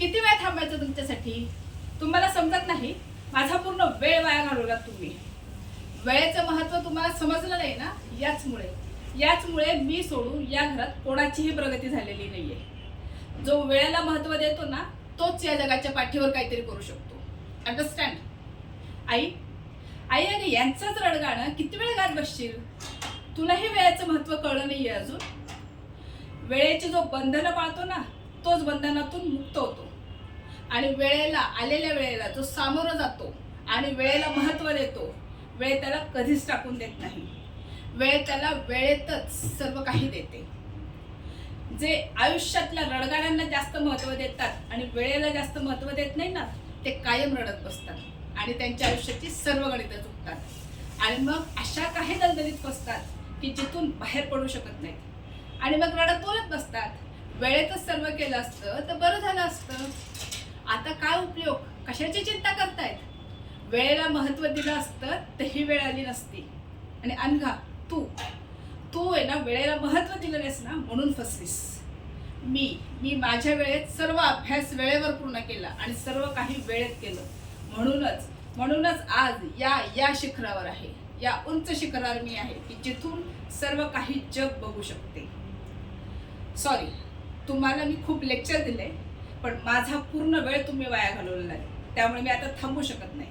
किती वेळ थांबायचं तुमच्यासाठी? तुम्हाला समजत नाही. माझा पूर्ण वेळ वाया घालवला तुम्ही. वेळेचं महत्त्व तुम्हाला समजलं नाही ना, याचमुळे मी सोडून या घरात कोणाचीही प्रगती झालेली नाहीये. जो वेळेला महत्त्व देतो ना, तोच या जगाच्या पाठीवर काहीतरी करू शकतो. अंडरस्टँड? आई आई अगं, यांचाच रडगाणं किती वेळ गात बसशील? तुलाही वेळेचं महत्त्व कळलं नाहीये अजून. वेळेची जो बंधनं पाळतो ना, तोच बंधनातून मुक्त होतो. आणि आलेल्या वेळेला जो सामोरं जातो आणि वेळेला महत्त्व देतो, वेळ त्याला कधीच टाकून देत नाही. वेळ त्याला वेळेतच सर्व काही देते. जे आयुष्यातल्या रडगाण्यांना जास्त महत्त्व देतात आणि वेळेला जास्त महत्त्व देत नाही ना, ते कायम रडत बसतात आणि त्यांच्या आयुष्याची सर्व गणितं चुकतात. आणि मग अशा काही दलदलीत फसतात की जिथून बाहेर पडू शकत नाहीत. आणि मग रडत बोलत बसतात, वेळेतच सर्व केलं असतं तर बरं झालं असतं. आता काय उपयोग? कशाची चिंता करतायत? वेळेला महत्त्व दिलं असतं तर ही वेळ आली नसती. आणि अनघा, तू आहे ना, वेळेला महत्त्व दिलं नाहीस ना, म्हणून फसलीस. मी माझ्या वेळेत सर्व अभ्यास वेळेवर पूर्ण केला आणि सर्व काही वेळेत केलं. म्हणूनच आज या शिखरावर आहे, या उंच शिखरावर मी आहे की जिथून सर्व काही जग बघू शकते. सॉरी, तुम्हाला मी खूप लेक्चर दिले, पण माझा पूर्ण वेळ तुम्ही वाया घालवलेला आहे. त्यामुळे मी आता थांबू शकत नाही.